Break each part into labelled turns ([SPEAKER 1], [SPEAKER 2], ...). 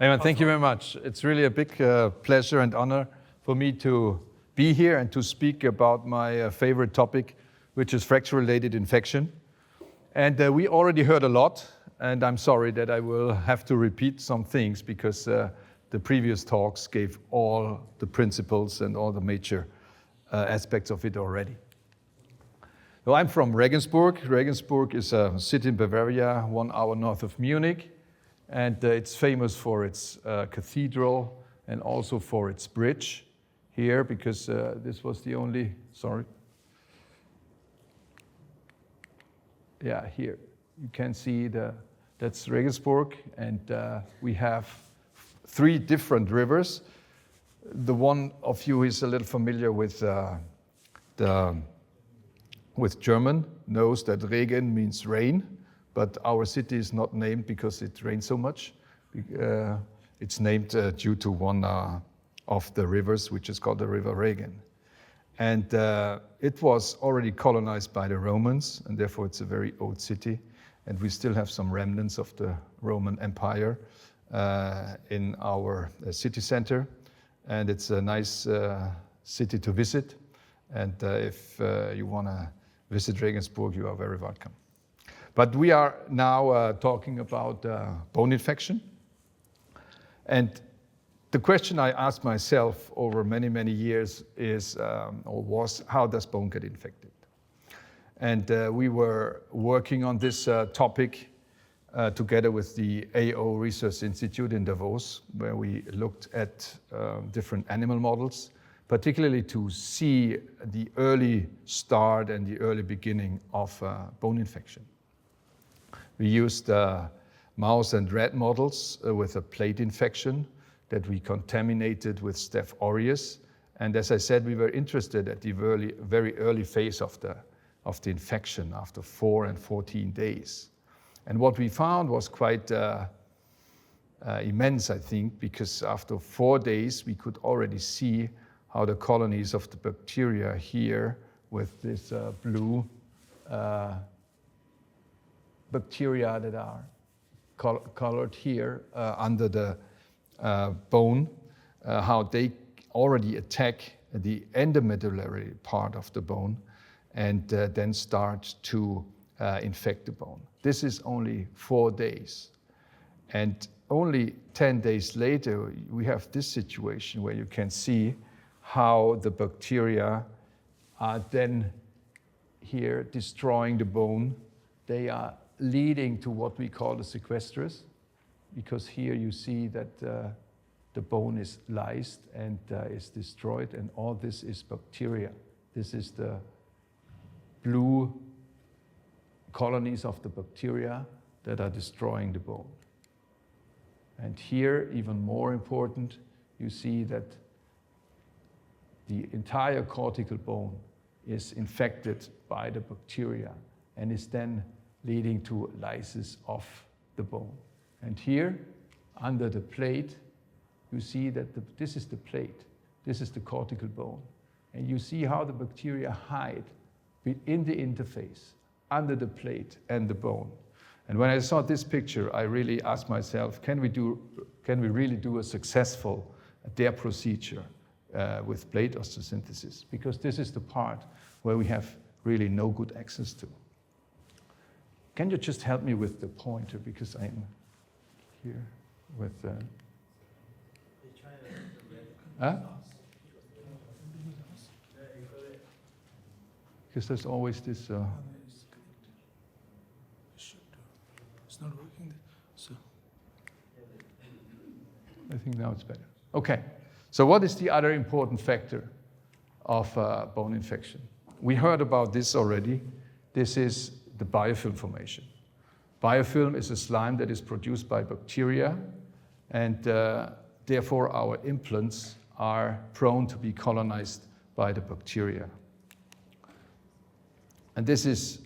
[SPEAKER 1] Ayman, thank you very much. It's really a big pleasure and honor for me to be here and to speak about my favorite topic, which is fracture-related infection. And we already heard a lot, and I'm sorry that I will have to repeat some things because the previous talks gave all the principles and all the major aspects of it already. So I'm from Regensburg. Regensburg is a city in Bavaria, 1 hour north of Munich. And it's famous for its cathedral and also for its bridge here, because this was the only, yeah, here. You can see that's Regensburg, and we have 3 different rivers. The one of you who is a little familiar with German knows that Regen means rain. But our city is not named because it rains so much. It's named due to one of the rivers, which is called the River Regen. And it was already colonized by the Romans, and therefore it's a very old city. And we still have some remnants of the Roman Empire in our city center. And it's a nice city to visit. And if you want to visit Regensburg, you are very welcome. But we are now talking about bone infection. And the question I asked myself over many, many years was, how does bone get infected? And we were working on this topic together with the AO Research Institute in Davos, where we looked at different animal models, particularly to see the early start and the early beginning of bone infection. We used mouse and rat models with a plate infection that we contaminated with Staph aureus. And as I said, we were interested at the very early phase of the infection after 4 and 14 days. And what we found was quite immense, I think, because after 4 days, we could already see how the colonies of the bacteria here with this blue bacteria that are colored here under the bone, how they already attack the endomedullary part of the bone and then start to infect the bone. This is only 4 days. And only 10 days later, we have this situation where you can see how the bacteria are then here destroying the bone. They are leading to what we call the sequestrus, because here you see that the bone is lysed and is destroyed, and all this is bacteria. This is the blue colonies of the bacteria that are destroying the bone. And here, even more important, you see that the entire cortical bone is infected by the bacteria and is then leading to lysis of the bone. And here, under the plate, you see that this is the plate. This is the cortical bone. And you see how the bacteria hide in the interface, under the plate and the bone. And when I saw this picture, I really asked myself, can we really do a successful DARE procedure with plate osteosynthesis? Because this is the part where we have really no good access to. Can you just help me with the pointer, because I'm here with because there's always this
[SPEAKER 2] it's not working, so
[SPEAKER 1] I think now it's better. Okay, so what is the other important factor of bone infection? We heard about this already. This is the biofilm formation. Biofilm is a slime that is produced by bacteria, and therefore our implants are prone to be colonized by the bacteria. And this is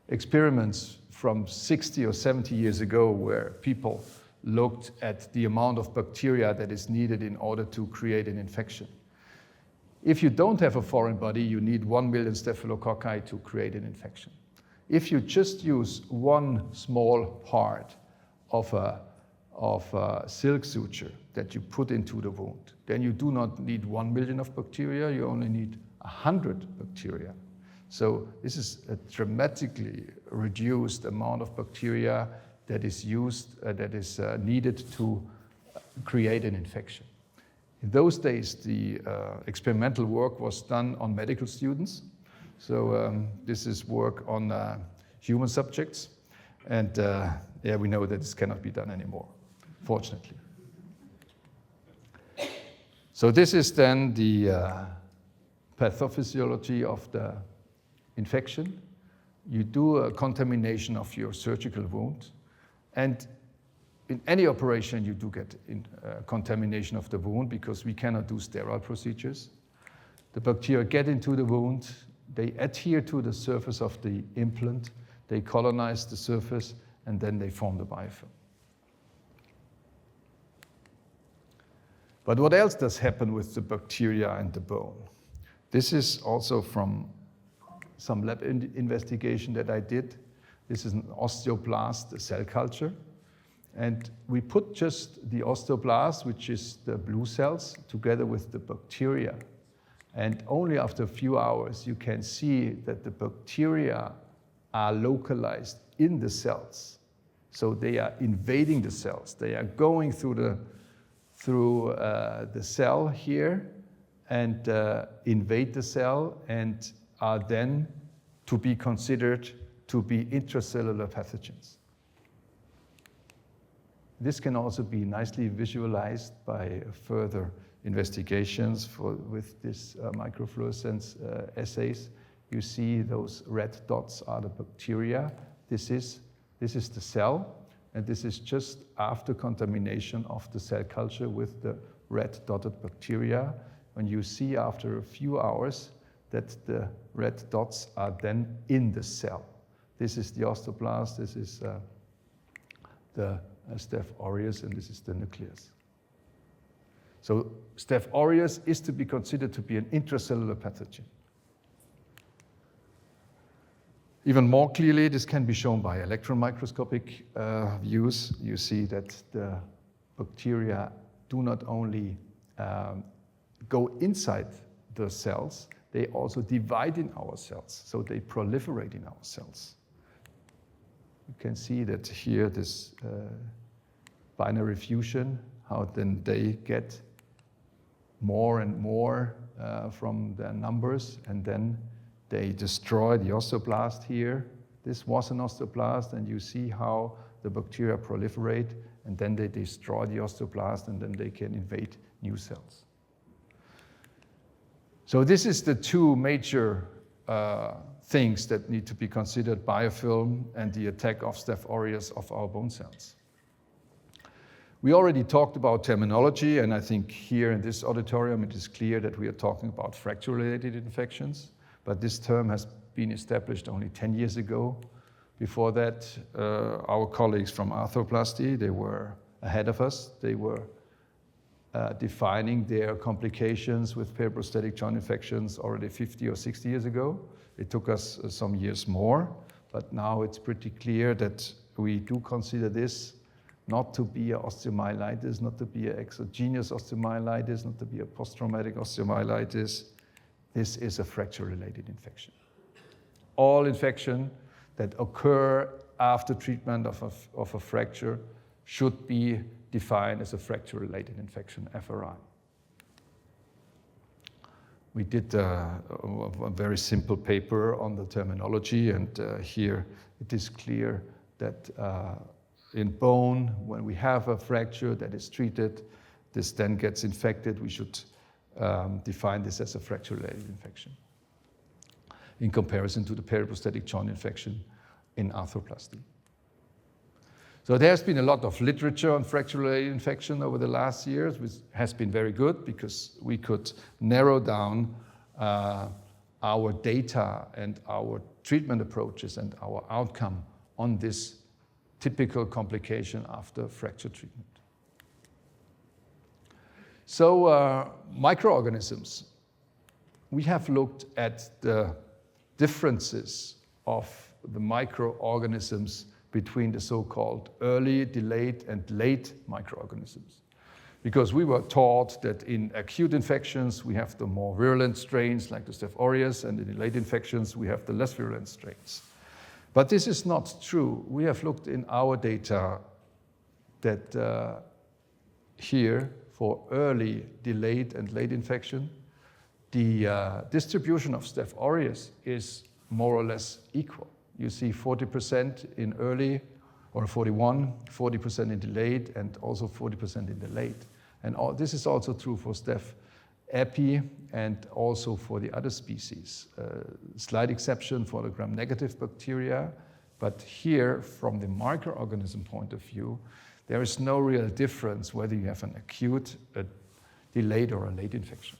[SPEAKER 1] experiments from 60 or 70 years ago where people looked at the amount of bacteria that is needed in order to create an infection. If you don't have a foreign body, you need 1 million staphylococci to create an infection. If you just use one small part of a silk suture that you put into the wound, then you do not need 1 million of bacteria, you only need 100 bacteria. So this is a dramatically reduced amount of bacteria that is needed to create an infection. In those days, the experimental work was done on medical students. So this is work on human subjects. And yeah, we know that this cannot be done anymore, fortunately. So this is then the pathophysiology of the infection. You do a contamination of your surgical wound. And in any operation, you do get contamination of the wound because we cannot do sterile procedures. The bacteria get into the wound, they adhere to the surface of the implant, they colonize the surface, and then they form the biofilm. But what else does happen with the bacteria and the bone? This is also from some lab investigation that I did. This is an osteoblast cell culture. And we put just the osteoblast, which is the blue cells, together with the bacteria. And only after a few hours, you can see that the bacteria are localized in the cells. So they are invading the cells. They are going through the cell here and invade the cell and are then to be considered to be intracellular pathogens. This can also be nicely visualized by further investigations with this microfluorescence assays. You see those red dots are the bacteria. This is the cell, and this is just after contamination of the cell culture with the red dotted bacteria. When you see after a few hours that the red dots are then in the cell. This is the osteoblast, this is the Staph aureus, and this is the nucleus. So Staph aureus is to be considered to be an intracellular pathogen. Even more clearly, this can be shown by electron microscopic views. You see that the bacteria do not only go inside the cells, they also divide in our cells, so they proliferate in our cells. You can see that here, this binary fusion, how then they get more and more from their numbers, and then they destroy the osteoblast here. This was an osteoblast, and you see how the bacteria proliferate, and then they destroy the osteoblast, and then they can invade new cells. So this is the two major things that need to be considered: biofilm and the attack of Staph aureus of our bone cells. We already talked about terminology, and I think here in this auditorium it is clear that we are talking about fracture-related infections, but this term has been established only 10 years ago. Before that, our colleagues from arthroplasty, they were ahead of us. They were defining their complications with periprosthetic joint infections already 50 or 60 years ago. It took us some years more, but now it's pretty clear that we do consider this not to be an osteomyelitis, not to be an exogenous osteomyelitis, not to be a post-traumatic osteomyelitis. This is a fracture-related infection. All infections that occur after treatment of a fracture should be defined as a fracture-related infection, FRI. We did a very simple paper on the terminology, and here it is clear that in bone, when we have a fracture that is treated, this then gets infected, we should define this as a fracture-related infection in comparison to the periprosthetic joint infection in arthroplasty. So there's been a lot of literature on fracture-related infection over the last years, which has been very good because we could narrow down our data and our treatment approaches and our outcome on this typical complication after fracture treatment. So microorganisms. We have looked at the differences of the microorganisms between the so-called early, delayed, and late microorganisms. Because we were taught that in acute infections, we have the more virulent strains like the Staph aureus, and in late infections, we have the less virulent strains. But this is not true. We have looked in our data that here, for early, delayed, and late infection, the distribution of Staph aureus is more or less equal. You see 40% in early, or 40% in delayed, and also 40% in the late. And this is also true for Staph epi and also for the other species. Slight exception for the gram-negative bacteria, but here, from the microorganism point of view, there is no real difference whether you have an acute, a delayed, or a late infection.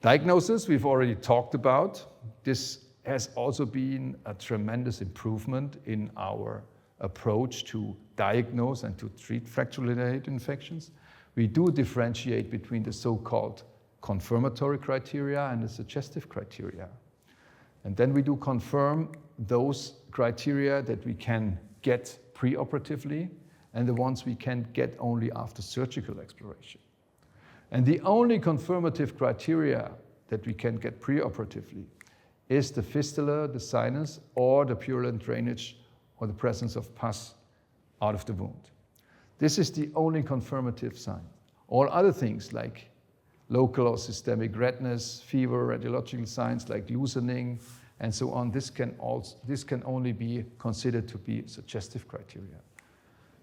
[SPEAKER 1] Diagnosis, we've already talked about. This has also been a tremendous improvement in our approach to diagnose and to treat fracture-related infections. We do differentiate between the so-called confirmatory criteria and the suggestive criteria. And then we do confirm those criteria that we can get preoperatively and the ones we can get only after surgical exploration. And the only confirmative criteria that we can get preoperatively is the fistula, the sinus, or the purulent drainage or the presence of pus out of the wound. This is the only confirmative sign. All other things like local or systemic redness, fever, radiological signs like loosening, and so on, this can only be considered to be suggestive criteria.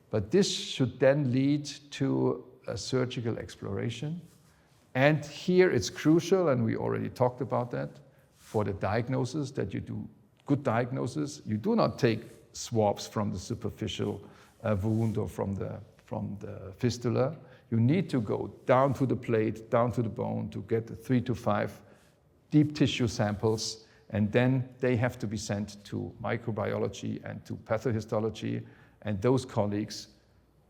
[SPEAKER 1] But this should then lead to a surgical exploration. And here it's crucial, and we already talked about that, for the diagnosis, that you do good diagnosis. You do not take swabs from the superficial wound or from the fistula. You need to go down to the plate, down to the bone to get 3 to 5 deep tissue samples, and then they have to be sent to microbiology and to pathohistology, and those colleagues,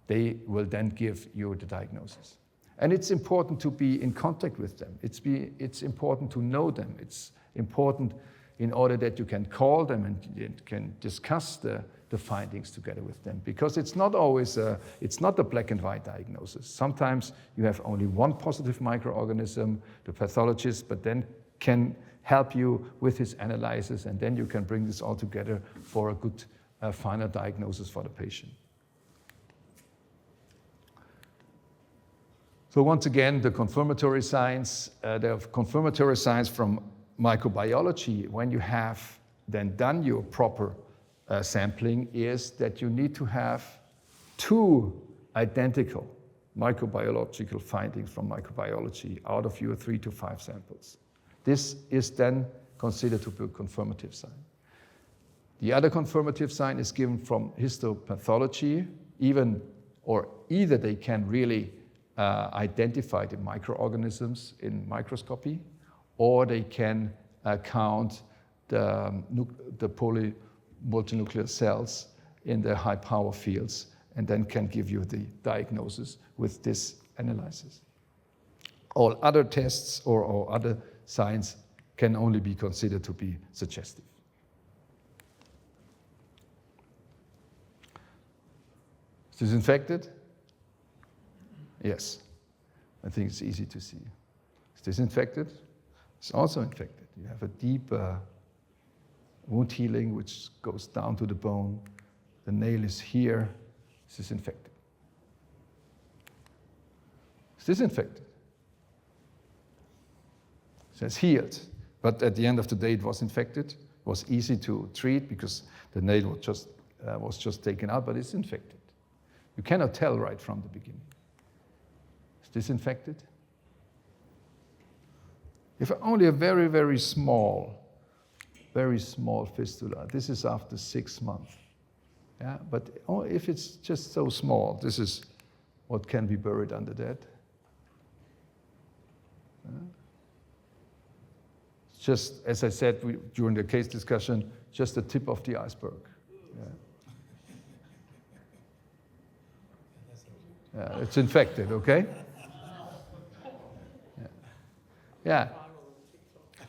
[SPEAKER 1] they will then give you the diagnosis. And it's important to be in contact with them. It's important to know them. It's important in order that you can call them and can discuss the findings together with them. Because it's not always it's not a black and white diagnosis. Sometimes you have only one positive microorganism, the pathologist, but then can help you with his analysis, and then you can bring this all together for a good final diagnosis for the patient. So once again, the confirmatory signs, the confirmatory signs from microbiology, when you have then done your proper sampling, is that you need to have 2 identical microbiological findings from microbiology out of your 3 to 5 samples. This is then considered to be a confirmative sign. The other confirmative sign is given from histopathology, either they can really identify the microorganisms in microscopy, or they can count the multinuclear cells in the high power fields, and then can give you the diagnosis with this analysis. All other tests or other signs can only be considered to be suggestive. Is this infected? Yes. I think it's easy to see. Is this infected? It's also infected. You have a deep wound healing which goes down to the bone. The nail is here. Is this infected? Is this infected? It says healed, but at the end of the day it was infected. It was easy to treat because the nail was just taken out, but it's infected. You cannot tell right from the beginning. Is this infected? If only a very, very small fistula, this is after 6 months. Yeah, but if it's just so small, this is what can be buried under that. Just, as I said during the case discussion, just the tip of the iceberg. Yeah. Yeah, it's infected, okay? Yeah.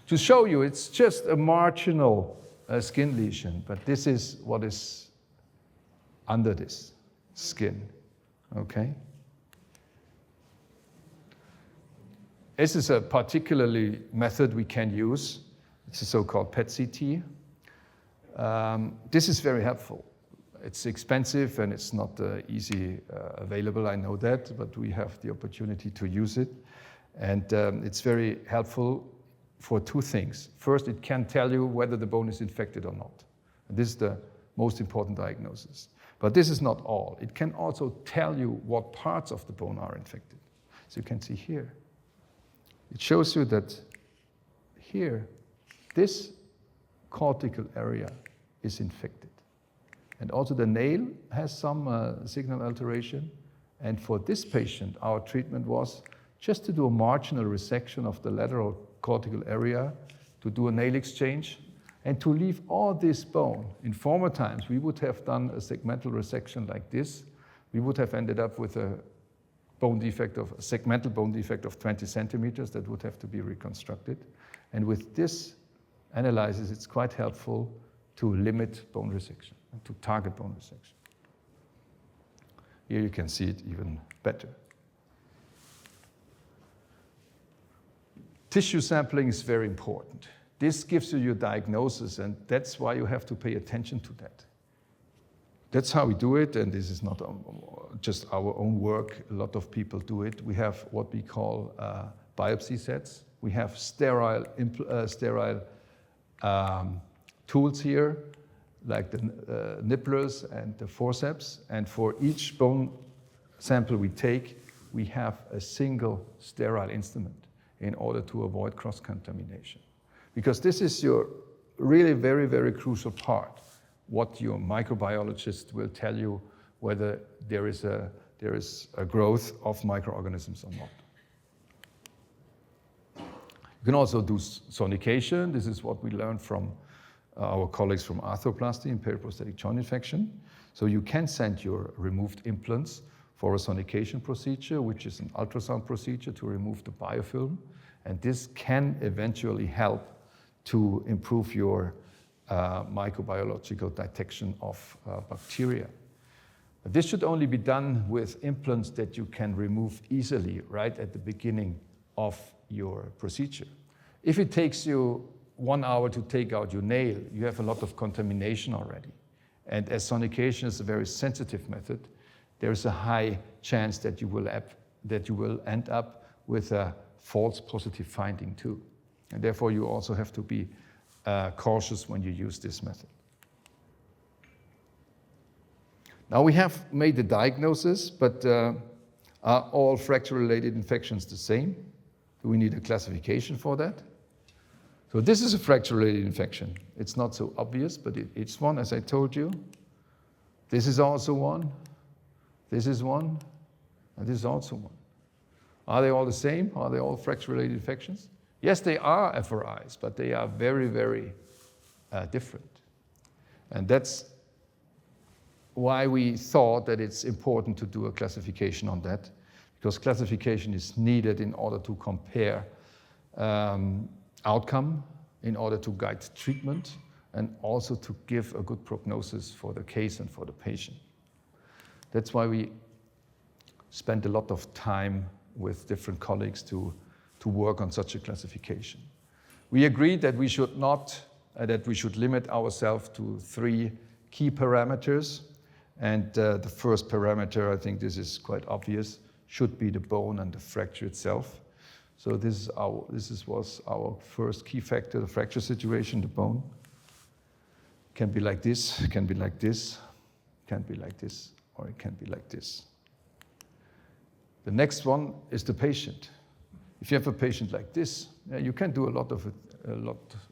[SPEAKER 1] To show you, it's just a marginal a skin lesion, but this is what is under this skin, okay? This is a particularly method we can use. It's a so-called PET-CT. This is very helpful. It's expensive and it's not easy available, I know that, but we have the opportunity to use it. And it's very helpful for two things. First, it can tell you whether the bone is infected or not. And this is the most important diagnosis. But this is not all. It can also tell you what parts of the bone are infected. So you can see here. It shows you that here, this cortical area is infected. And also the nail has some signal alteration. And for this patient, our treatment was just to do a marginal resection of the lateral cortical area, to do a nail exchange, and to leave all this bone. In former times, we would have done a segmental resection like this. We would have ended up with a segmental bone defect of 20 centimeters that would have to be reconstructed. And with this analysis, it's quite helpful to limit bone resection and to target bone resection. Here you can see it even better. Tissue sampling is very important. This gives you your diagnosis, and that's why you have to pay attention to that. That's how we do it, and this is not just our own work. A lot of people do it. We have what we call biopsy sets. We have sterile tools here, like the nibblers and the forceps. And for each bone sample we take, we have a single sterile instrument in order to avoid cross-contamination. Because this is your really very, very crucial part, what your microbiologist will tell you whether there is a growth of microorganisms or not. You can also do sonication. This is what we learned from our colleagues from arthroplasty and periprosthetic joint infection. So you can send your removed implants for a sonication procedure, which is an ultrasound procedure to remove the biofilm. And this can eventually help to improve your microbiological detection of bacteria. But this should only be done with implants that you can remove easily right at the beginning of your procedure. If it takes you 1 hour to take out your nail, you have a lot of contamination already. And as sonication is a very sensitive method, there is a high chance that you will end up with a false positive finding too. And therefore, you also have to be cautious when you use this method. Now we have made the diagnosis, but are all fracture-related infections the same? Do we need a classification for that? So this is a fracture-related infection. It's not so obvious, but it's one, as I told you. This is also one. This is one. And this is also one. Are they all the same? Are they all fracture-related infections? Yes, they are FRIs, but they are very, very different. And that's why we thought that it's important to do a classification on that, because classification is needed in order to compare outcome, in order to guide treatment, and also to give a good prognosis for the case and for the patient. That's why we spent a lot of time with different colleagues to work on such a classification. We agreed that we should limit ourselves to 3 key parameters. And the first parameter, I think this is quite obvious, should be the bone and the fracture itself. So this was our first key factor, the fracture situation, the bone. Can be like this, can be like this, can be like this, or it can be like this. The next one is the patient. If you have a patient like this, you can do a lot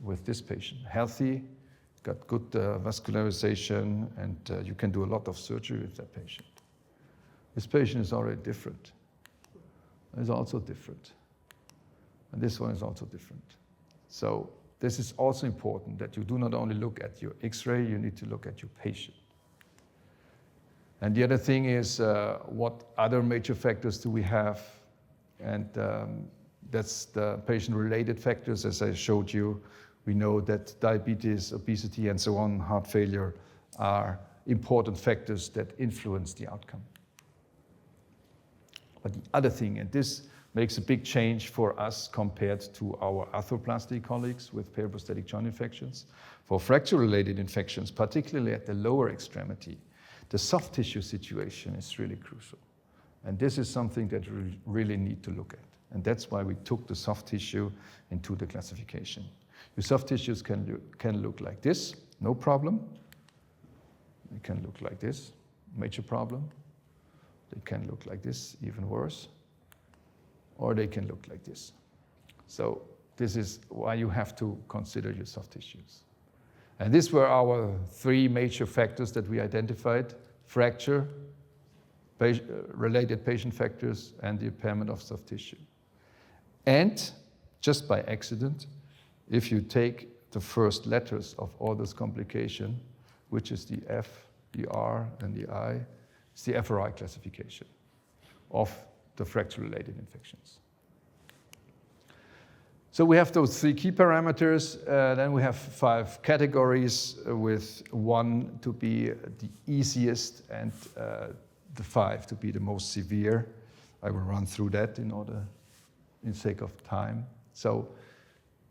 [SPEAKER 1] with this patient. Healthy, got good vascularization, and you can do a lot of surgery with that patient. This patient is already different. It's also different. And this one is also different. So this is also important, that you do not only look at your X-ray, you need to look at your patient. And the other thing is, what other major factors do we have? And that's the patient-related factors, as I showed you. We know that diabetes, obesity, and so on, heart failure, are important factors that influence the outcome. But the other thing, and this makes a big change for us compared to our arthroplasty colleagues with periprosthetic joint infections, for fracture-related infections, particularly at the lower extremity, the soft tissue situation is really crucial. And this is something that we really need to look at. And that's why we took the soft tissue into the classification. Your soft tissues can look like this, no problem. They can look like this, major problem. They can look like this, even worse. Or they can look like this. So this is why you have to consider your soft tissues. And these were our 3 major factors that we identified: fracture, related patient factors, and the impairment of soft tissue. And just by accident, if you take the first letters of all this complication, which is the F, the R, and the I, it's the FRI classification of the fracture-related infections. So we have those 3 key parameters. Then we have 5 categories, with 1 to be the easiest and the 5 to be the most severe. I will run through that in sake of time. So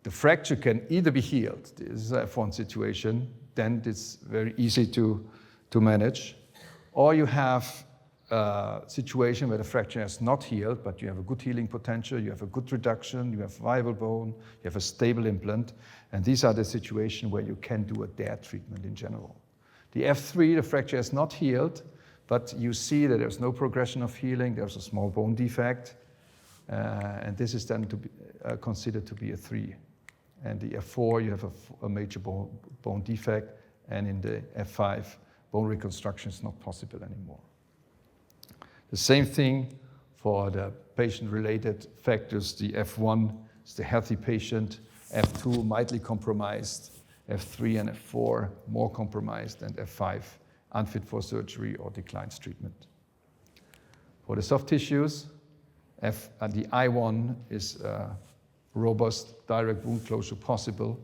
[SPEAKER 1] the fracture can either be healed. This is a F1 situation. Then it's very easy to manage. Or you have a situation where the fracture has not healed, but you have a good healing potential, you have a good reduction, you have viable bone, you have a stable implant. And these are the situations where you can do a DARE treatment in general. The F3, the fracture has not healed, but you see that there's no progression of healing, there's a small bone defect, and this is then to be considered to be a 3. And the F4, you have a major bone defect, and in the F5, bone reconstruction is not possible anymore. The same thing for the patient-related factors. The F1 is the healthy patient, F2 mildly compromised, F3 and F4 more compromised, and F5 unfit for surgery or declines treatment. For the soft tissues, the I1 is robust, direct wound closure possible.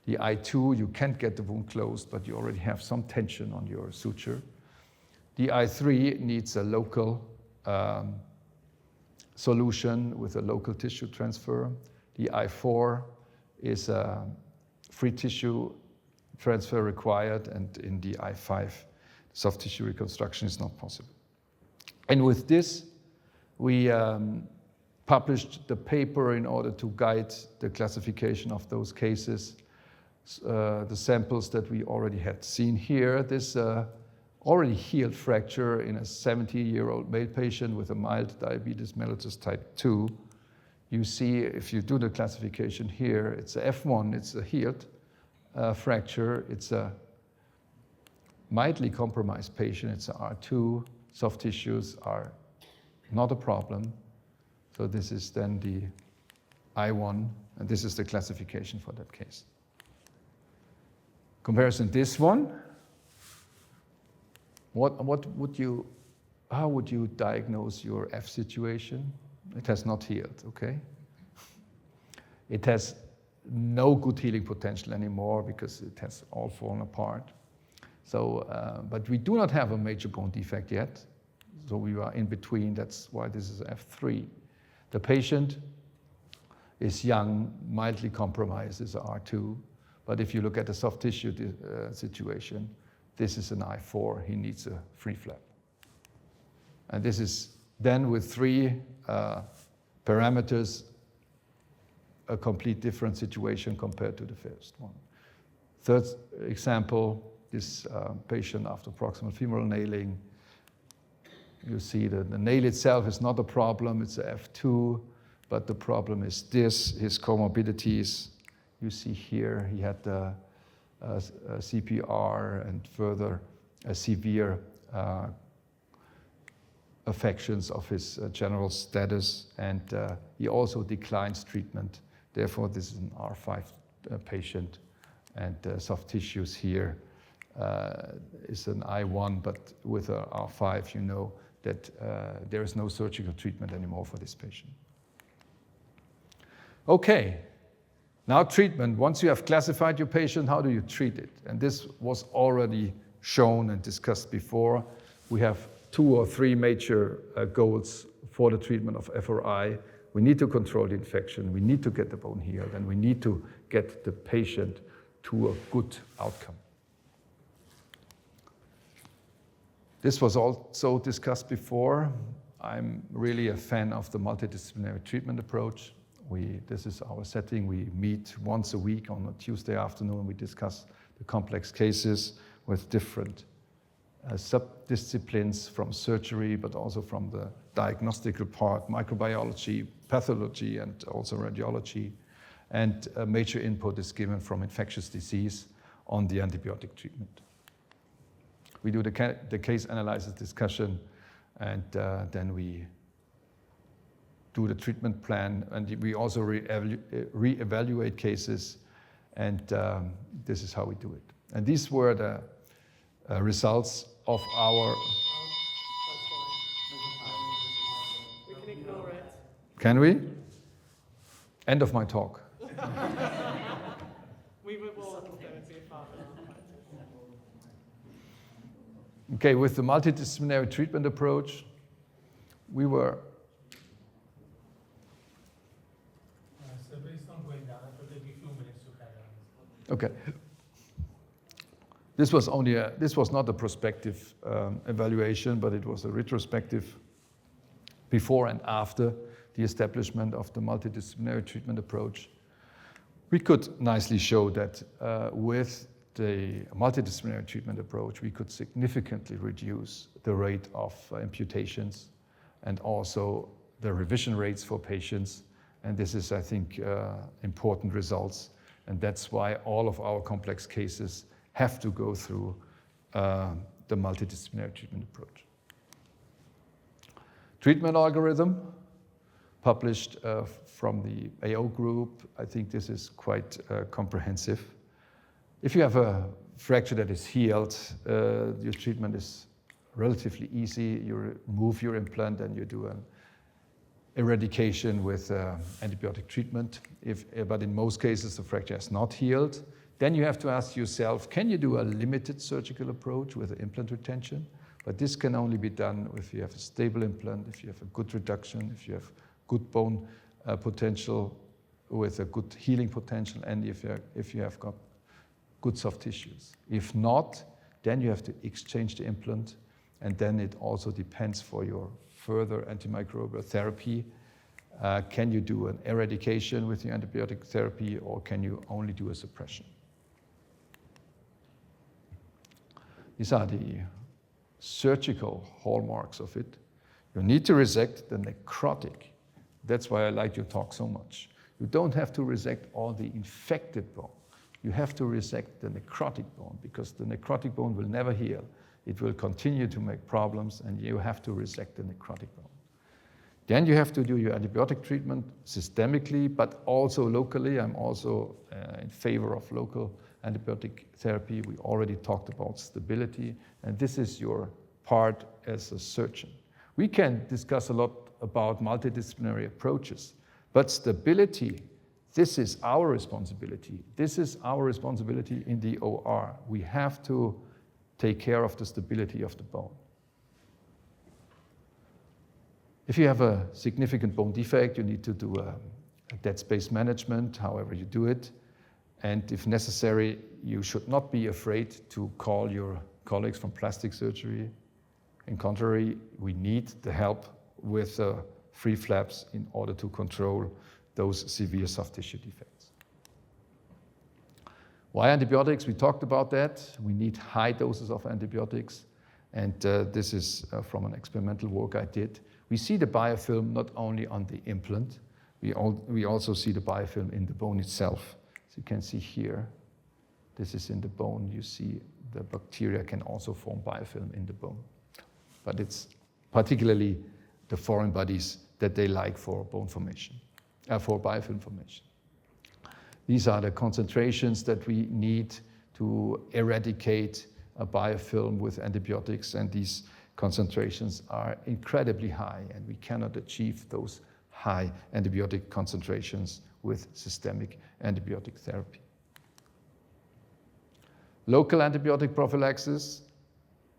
[SPEAKER 1] The I2, you can't get the wound closed, but you already have some tension on your suture. The I3 needs a local solution with a local tissue transfer. The I4 is a free tissue transfer required, and in the I5, soft tissue reconstruction is not possible. And with this, we published the paper in order to guide the classification of those cases. The samples that we already had seen here, this already healed fracture in a 70-year-old male patient with a mild diabetes mellitus type 2. You see, if you do the classification here, it's a F1, it's a healed fracture, it's a mildly compromised patient, it's a R2, soft tissues are not a problem. So this is then the I1, and this is the classification for that case. Comparison this one. How would you diagnose your F situation? It has not healed, okay? It has no good healing potential anymore because it has all fallen apart. So, but we do not have a major bone defect yet. So we are in between, that's why this is F3. The patient is young, mildly compromised, is R2. But if you look at the soft tissue situation, this is an I4, he needs a free flap. And this is then with 3 parameters, a complete different situation compared to the first one. Third example, this patient after proximal femoral nailing, you see that the nail itself is not a problem, it's a F2, but the problem is this, his comorbidities. You see here, he had CPR and further severe affections of his general status, and he also declines treatment. Therefore, this is an R5 patient, and soft tissues here is an I1, but with a R5, you know that there is no surgical treatment anymore for this patient. Okay, Now treatment, once you have classified your patient, how do you treat it? And this was already shown and discussed before. We have 2 or 3 major goals for the treatment of FRI. We need to control the infection, we need to get the bone healed, and we need to get the patient to a good outcome. This was also discussed before. I'm really a fan of the multidisciplinary treatment approach. This is our setting. We meet once a week on a Tuesday afternoon. We discuss the complex cases with different subdisciplines from surgery, but also from the diagnostical part, microbiology, pathology, and also radiology. And a major input is given from infectious disease on the antibiotic treatment. We do the case analysis discussion, and then we do the treatment plan, and we also re-evaluate cases, and this is how we do it. And these were the results of our...
[SPEAKER 3] We can ignore it.
[SPEAKER 1] Can we? End of my talk.
[SPEAKER 3] We will posterity father.
[SPEAKER 1] Okay, with the multidisciplinary treatment approach, we were...
[SPEAKER 2] So based on going down, it will take you a few minutes to carry on.
[SPEAKER 1] Okay. This was not a prospective evaluation, but it was a retrospective before and after the establishment of the multidisciplinary treatment approach. We could nicely show that with the multidisciplinary treatment approach, we could significantly reduce the rate of amputations and also the revision rates for patients. And this is, I think, important results. And that's why all of our complex cases have to go through the multidisciplinary treatment approach. Treatment algorithm, published from the AO group. I think this is quite comprehensive. If you have a fracture that is healed, your treatment is relatively easy. You remove your implant and you do an eradication with antibiotic treatment. But in most cases, the fracture is not healed. Then you have to ask yourself, can you do a limited surgical approach with implant retention? But this can only be done if you have a stable implant, if you have a good reduction, if you have good bone potential with a good healing potential, and if you have got good soft tissues. If not, then you have to exchange the implant, and then it also depends for your further antimicrobial therapy. Can you do an eradication with your antibiotic therapy, or can you only do a suppression? These are the surgical hallmarks of it. You need to resect the necrotic. That's why I like your talk so much. You don't have to resect all the infected bone. You have to resect the necrotic bone, because the necrotic bone will never heal. It will continue to make problems, and you have to resect the necrotic bone. Then you have to do your antibiotic treatment systemically, but also locally. I'm also in favor of local antibiotic therapy. We already talked about stability, and this is your part as a surgeon. We can discuss a lot about multidisciplinary approaches, but stability, this is our responsibility. This is our responsibility in the OR. We have to take care of the stability of the bone. If you have a significant bone defect, you need to do a dead space management, however you do it. And if necessary, you should not be afraid to call your colleagues from plastic surgery. On the contrary, we need the help with free flaps in order to control those severe soft tissue defects. Why antibiotics? We talked about that. We need high doses of antibiotics. And this is from an experimental work I did. We see the biofilm not only on the implant, we also see the biofilm in the bone itself. So you can see here, this is in the bone. You see the bacteria can also form biofilm in the bone. But it's particularly the foreign bodies that they like for bone formation, for biofilm formation. These are the concentrations that we need to eradicate a biofilm with antibiotics, and these concentrations are incredibly high, and we cannot achieve those high antibiotic concentrations with systemic antibiotic therapy. Local antibiotic prophylaxis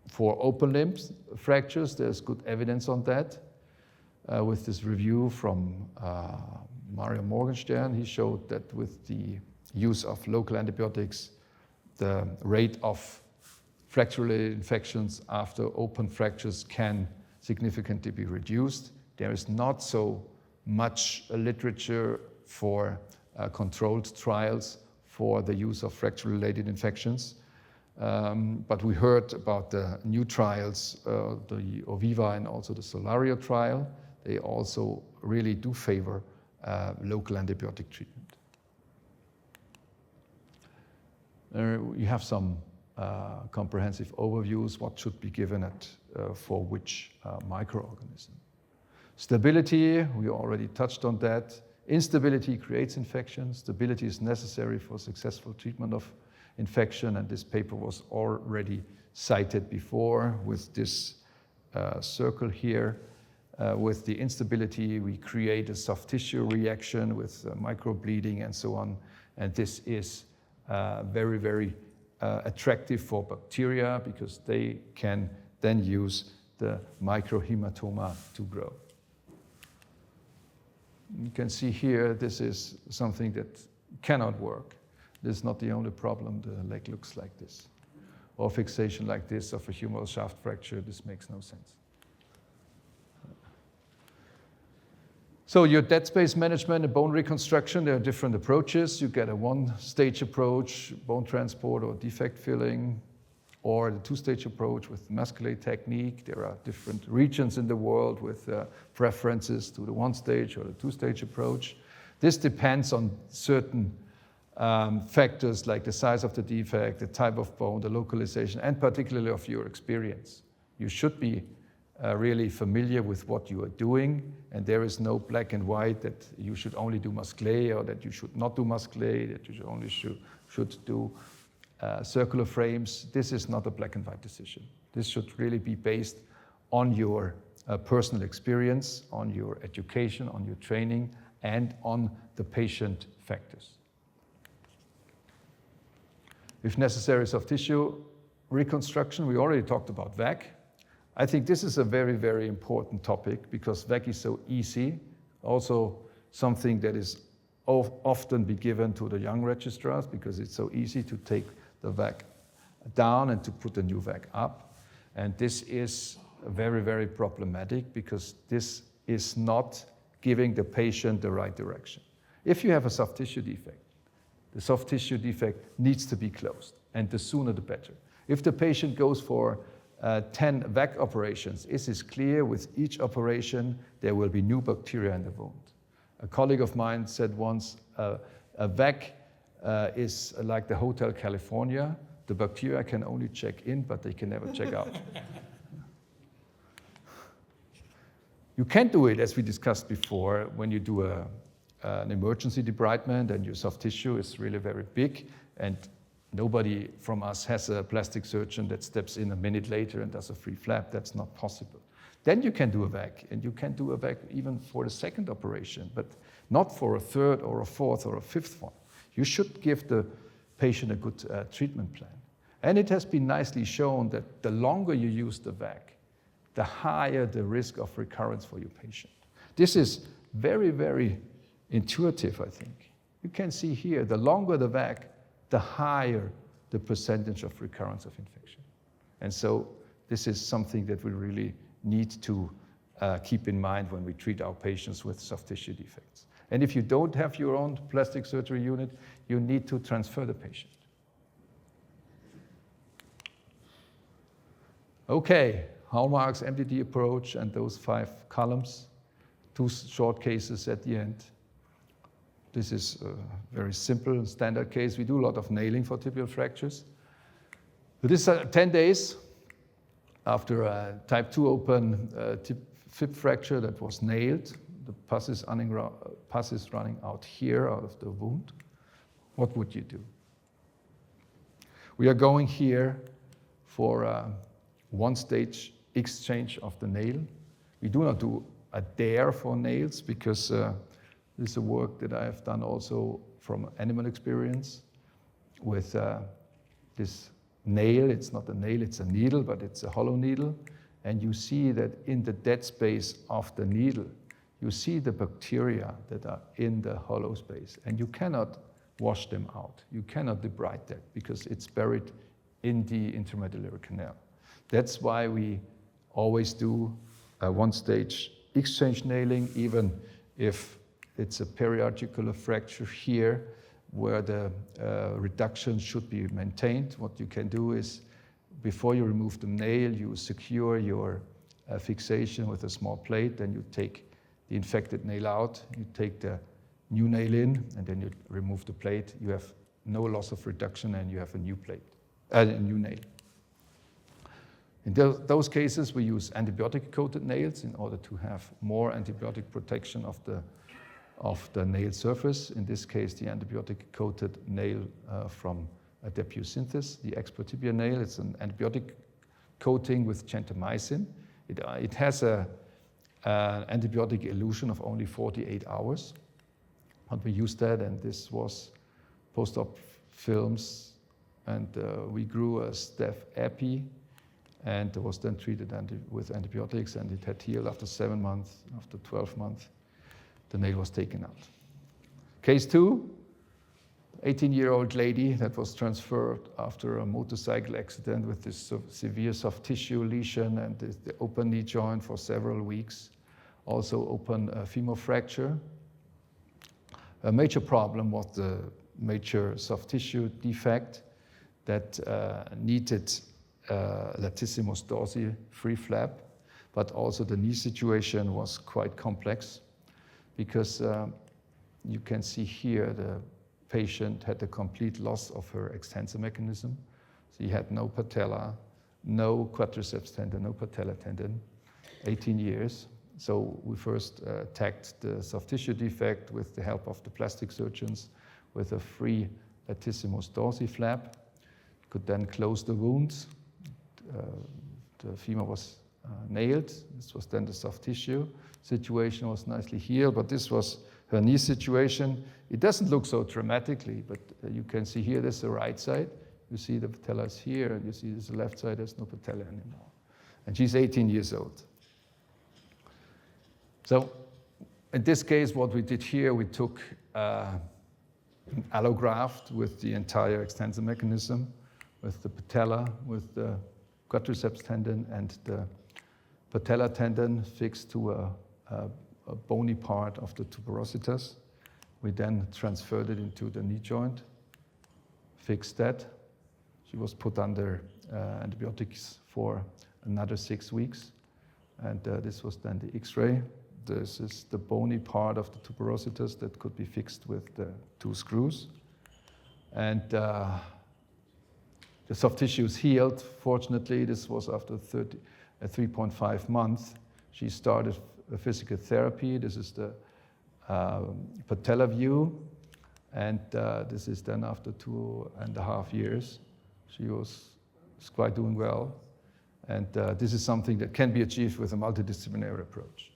[SPEAKER 1] for open limb fractures, there's good evidence on that. With this review from Mario Morgenstern, he showed that with the use of local antibiotics, the rate of fracture-related infections after open fractures can significantly be reduced. There is not so much literature for controlled trials for the use of fracture-related infections. But we heard about the new trials, the OVIVA and also the Solario trial. They also really do favor local antibiotic treatment. You have some comprehensive overviews, what should be given for which microorganism. Stability, we already touched on that. Instability creates infection. Stability is necessary for successful treatment of infection, and this paper was already cited before with this circle here. With the instability, we create a soft tissue reaction with microbleeding and so on, and this is very, very attractive for bacteria because they can then use the microhematoma to grow. You can see here, this is something that cannot work. This is not the only problem. The leg looks like this. Or fixation like this of a humeral shaft fracture, this makes no sense. So your dead space management and bone reconstruction, there are different approaches. You get a one-stage approach, bone transport or defect filling, or the two-stage approach with masculate technique. There are different regions in the world with preferences to the one-stage or the two-stage approach. This depends on certain factors like the size of the defect, the type of bone, the localization, and particularly of your experience. You should be really familiar with what you are doing, and there is no black and white that you should only do muscle or that you should not do muscle, that you should do circular frames. This is not a black and white decision. This should really be based on your personal experience, on your education, on your training, and on the patient factors. If necessary, soft tissue reconstruction, we already talked about VAC. I think this is a very, very important topic because VAC is so easy, also something that is often be given to the young registrars because it's so easy to take the VAC down and to put the new VAC up. And this is very, very problematic because this is not giving the patient the right direction. If you have a soft tissue defect, the soft tissue defect needs to be closed, and the sooner the better. If the patient goes for 10 VAC operations, it is clear with each operation there will be new bacteria in the wound. A colleague of mine said once, a VAC is like the Hotel California. The bacteria can only check in, but they can never check out. You can do it, as we discussed before, when you do an emergency debridement and your soft tissue is really very big, and nobody from us has a plastic surgeon that steps in a minute later and does a free flap. That's not possible. Then you can do a VAC, and you can do a VAC even for the second operation, but not for a third or a fourth or a fifth one. You should give the patient a good treatment plan. And it has been nicely shown that the longer you use the VAC, the higher the risk of recurrence for your patient. This is very, very intuitive, I think. You can see here, the longer the VAC, the higher the percentage of recurrence of infection. And so this is something that we really need to keep in mind when we treat our patients with soft tissue defects. And if you don't have your own plastic surgery unit, you need to transfer the patient. Okay, hallmarks, MDD approach, and those 5 columns, 2 short cases at the end. This is a very simple standard case. We do a lot of nailing for tibial fractures. This is 10 days after a type 2 open fib fracture that was nailed. The pus is running out here, out of the wound. What would you do? We are going here for a one-stage exchange of the nail. We do not do a dare for nails because This is a work that I have done also from animal experience with this nail. It's not a nail, it's a needle, but it's a hollow needle. And you see that in the dead space of the needle, you see the bacteria that are in the hollow space. And you cannot wash them out. You cannot debride that because it's buried in the intramedullary canal. That's why we always do a one-stage exchange nailing, even if it's a periarticular fracture here, where the reduction should be maintained. What you can do is, before you remove the nail, you secure your fixation with a small plate, then you take the infected nail out, you take the new nail in, and then you remove the plate. You have no loss of reduction, and you have a new plate, a new nail. In those cases, we use antibiotic-coated nails in order to have more antibiotic protection of the nail surface. In this case, the antibiotic-coated nail from Adepiosynthes, the expert tibia nail. It's an antibiotic coating with gentamicin. It has an antibiotic elution of only 48 hours. But we used that, and this was post-op films, and we grew a staph epi, and it was then treated with antibiotics, and it had healed after 7 months. After 12 months, the nail was taken out. Case 2, 18-year-old lady that was transferred after a motorcycle accident with this severe soft tissue lesion and the open knee joint for several weeks. Also open femur fracture. A major problem was the major soft tissue defect that needed latissimus dorsi free flap, but also the knee situation was quite complex because you can see here the patient had a complete loss of her extensor mechanism. She had no patella, no quadriceps tendon, no patella tendon, 18 years. So we first tacked the soft tissue defect with the help of the plastic surgeons with a free latissimus dorsi flap. Could then close the wounds. The femur was nailed. This was then the soft tissue situation was nicely healed, but this was her knee situation. It doesn't look so dramatically, but you can see here, there's the right side. You see the patella is here, and you see there's the left side, there's no patella anymore. And she's 18 years old. So in this case, what we did here, we took an allograft with the entire extensor mechanism, with the patella, with the quadriceps tendon and the patella tendon fixed to a bony part of the tuberositas. We then transferred it into the knee joint, fixed that. She was put under antibiotics for another 6 weeks. And this was then the X-ray. This is the bony part of the tuberositas that could be fixed with the 2 screws. And the soft tissue is healed. Fortunately, this was after 3.5 months. She started physical therapy. This is the patella view. And this is then after 2.5 years. She was quite doing well. And this is something that can be achieved with a multidisciplinary approach.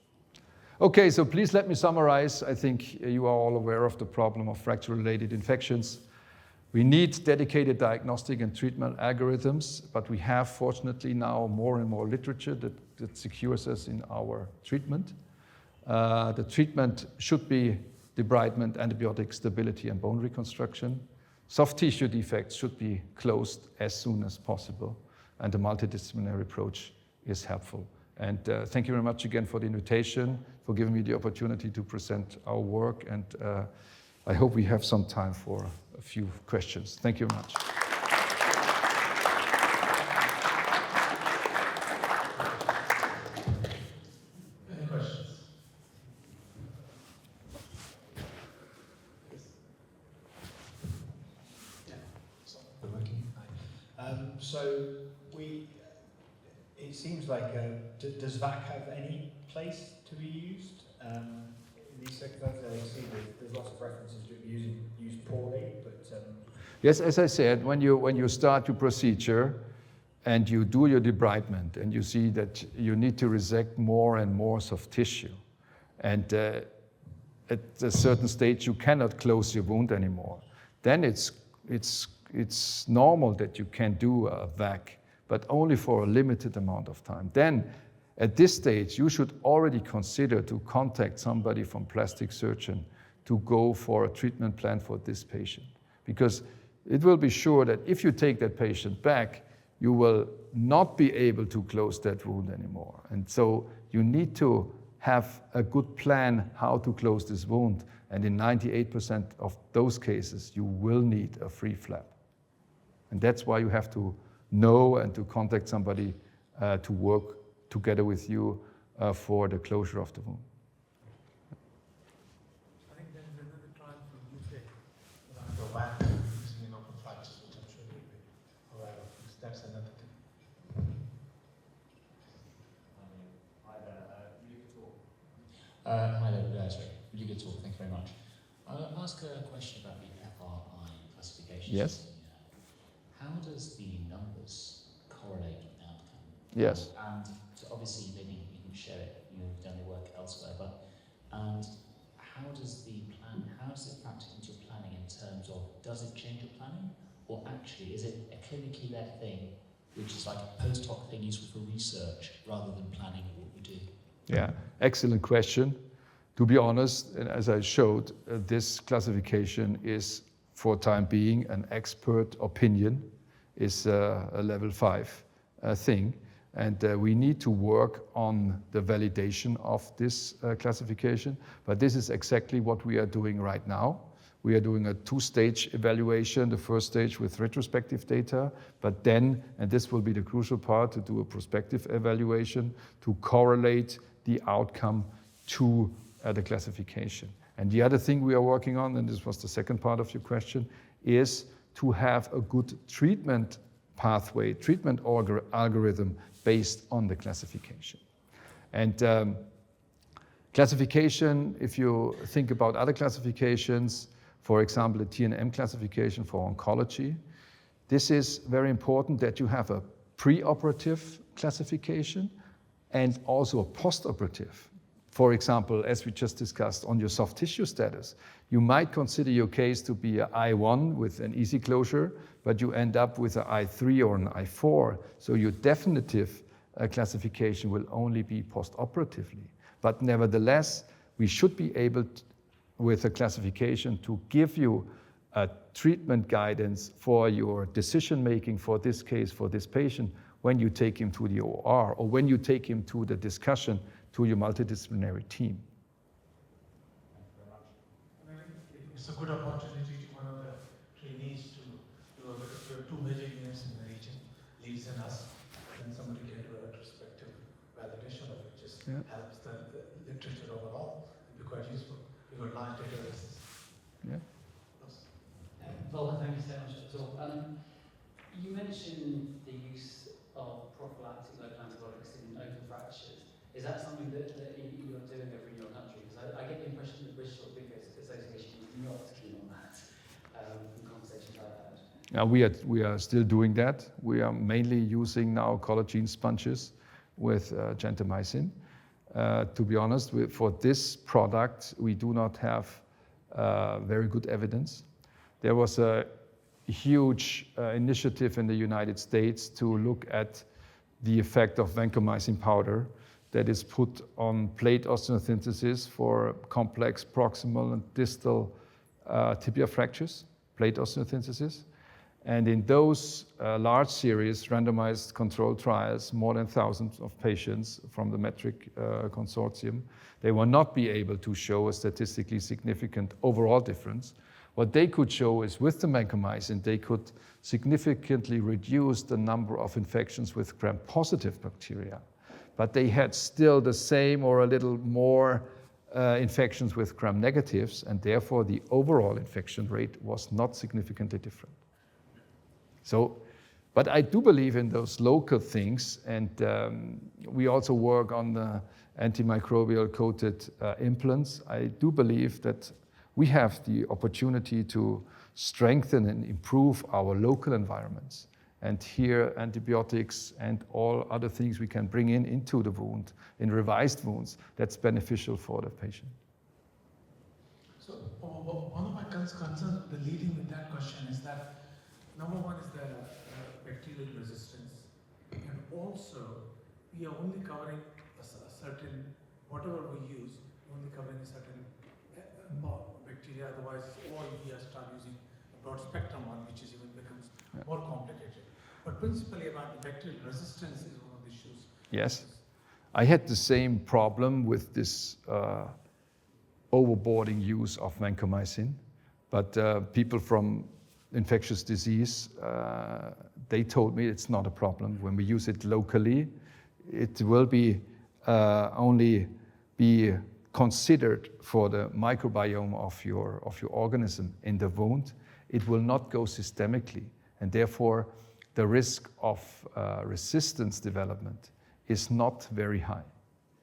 [SPEAKER 1] Okay, so please let me summarize. I think you are all aware of the problem of fracture-related infections. We need dedicated diagnostic and treatment algorithms, but we have, fortunately, now more and more literature that secures us in our treatment. The treatment should be debridement, antibiotic stability, and bone reconstruction. Soft tissue defects should be closed as soon as possible, and the multidisciplinary approach is helpful. And thank you very much again for the invitation, for giving me the opportunity to present our work, and I hope we have some time for a few questions. Thank you very much.
[SPEAKER 2] Any questions?
[SPEAKER 4] So it seems like, does VAC have any place to be used in these circumstances? I see there's lots of references to it being used poorly, but...
[SPEAKER 1] Yes, as I said, when you start your procedure and you do your debridement and you see that you need to resect more and more soft tissue, and at a certain stage you cannot close your wound anymore, then it's normal that you can do a VAC, but only for a limited amount of time. Then at this stage, you should already consider to contact somebody from plastic surgeon to go for a treatment plan for this patient. Because it will be sure that if you take that patient back, you will not be able to close that wound anymore. And so you need to have a good plan how to close this wound. And in 98% of those cases, you will need a free flap. And that's why you have to know and to contact somebody to work together with you for the closure of the wound.
[SPEAKER 2] I think there's another trial from UK.
[SPEAKER 5] Go back to using an open fractures, which I'm sure you'll be aware of, because that's another thing.
[SPEAKER 6] Hi there, really good talk. Hi there, sorry, really good talk, thank you very much. I'll ask a question about the FRI classification.
[SPEAKER 1] Yes.
[SPEAKER 6] How does the numbers correlate with outcome?
[SPEAKER 1] Yes.
[SPEAKER 6] And so obviously maybe you can share it, you've done the work elsewhere, but and how does it factor into your planning in terms of, does it change your planning? Or actually, is it a clinically led thing, which is like a post hoc thing useful for research rather than planning what you do?
[SPEAKER 1] Yeah, excellent question. To be honest, and as I showed, this classification is for time being an expert opinion, is a level 5 thing. And we need to work on the validation of this classification. But this is exactly what we are doing right now. We are doing a 2-stage evaluation, the first stage with retrospective data, but then, and this will be the crucial part, to do a prospective evaluation to correlate the outcome to the classification. And the other thing we are working on, and this was the second part of your question, is to have a good treatment pathway, treatment algorithm based on the classification. And classification, if you think about other classifications, for example, the TNM classification for oncology, this is very important that you have a preoperative classification and also a postoperative. For example, as we just discussed on your soft tissue status, you might consider your case to be an I1 with an easy closure, but you end up with an I3 or an I4. So your definitive classification will only be postoperatively. But nevertheless, we should be able to, with a classification, to give you a treatment guidance for your decision making for this case, for this patient, when you take him to the OR or when you take him to the discussion to your multidisciplinary team.
[SPEAKER 5] I mean, it's a good opportunity to one of the trainees to do a bit of, we have 2 major units in the region, Leeds and us, and somebody can do a retrospective validation of it, just helps the literature overall, it'd be quite useful. We've got large databases.
[SPEAKER 1] Yeah.
[SPEAKER 7] Volker, thank you so much for the talk. You mentioned the use of prophylactic local antibiotics in open fractures. Is that something that you're doing over in your country? Because I get the impression that the British Orthopedic Association is not keen on that from conversations I've had.
[SPEAKER 1] We are still doing that. We are mainly using now collagen sponges with gentamicin. To be honest, for this product, we do not have very good evidence. There was a huge initiative in the United States to look at the effect of vancomycin powder that is put on plate osteosynthesis for complex proximal and distal tibia fractures, plate osteosynthesis. And in those large series, randomized controlled trials, more than thousands of patients from the metric consortium, they will not be able to show a statistically significant overall difference. What they could show is with the vancomycin, they could significantly reduce the number of infections with gram-positive bacteria. But they had still the same or a little more infections with gram-negatives, and therefore the overall infection rate was not significantly different. So, but I do believe in those local things, and we also work on the antimicrobial coated implants. I do believe that we have the opportunity to strengthen and improve our local environments. And here, antibiotics and all other things we can bring into the wound, in revised wounds, that's beneficial for the patient.
[SPEAKER 5] One of my concerns with the leading with that question is that number one is the bacterial resistance, and also we are only covering a certain, whatever we use, only covering a certain bacteria. Otherwise, or we are start using a broad spectrum one, which is even becomes more complicated. But principally about the bacterial resistance is one of the issues.
[SPEAKER 1] Yes. I had the same problem with this overboarding use of vancomycin, but people from infectious disease, they told me it's not a problem. When we use it locally, it will be only be considered for the microbiome of your organism in the wound. It will not go systemically, and therefore the risk of resistance development is not very high.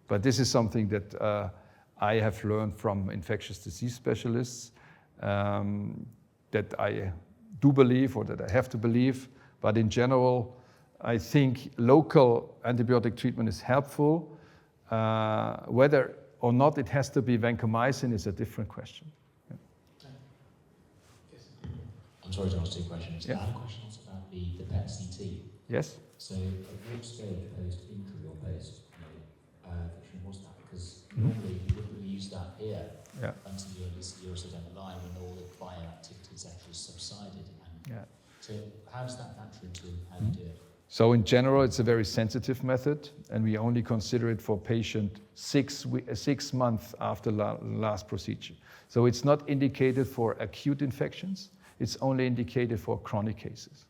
[SPEAKER 1] But this is something that I have learned from infectious disease specialists, that I do believe, or that I have to believe. But in general, I think local antibiotic treatment is helpful. Whether or not it has to be vancomycin is a different question.
[SPEAKER 6] I'm sorry to ask two questions.
[SPEAKER 1] Yeah.
[SPEAKER 6] I have a question also about the PET-CT.
[SPEAKER 1] Yes?
[SPEAKER 6] So at what stage post injury or post friction was that? Because normally you wouldn't really use that here until you're at least a year or so down the line when all the bioactivities actually subsided. And so how does that factor into how you do it?
[SPEAKER 1] So in general, it's a very sensitive method, and we only consider it for patient 6 months after last procedure. So it's not indicated for acute infections. It's only indicated for chronic cases.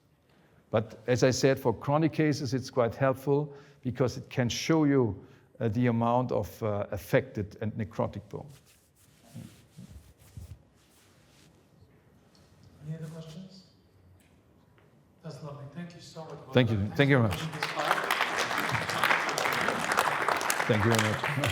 [SPEAKER 1] But as I said, for chronic cases, it's quite helpful because it can show you the amount of affected and necrotic bone.
[SPEAKER 5] Any other questions? That's lovely. Thank you so much.
[SPEAKER 1] Thank you. Thank you very much.
[SPEAKER 5] Thank you very much.
[SPEAKER 1] Thank you very much.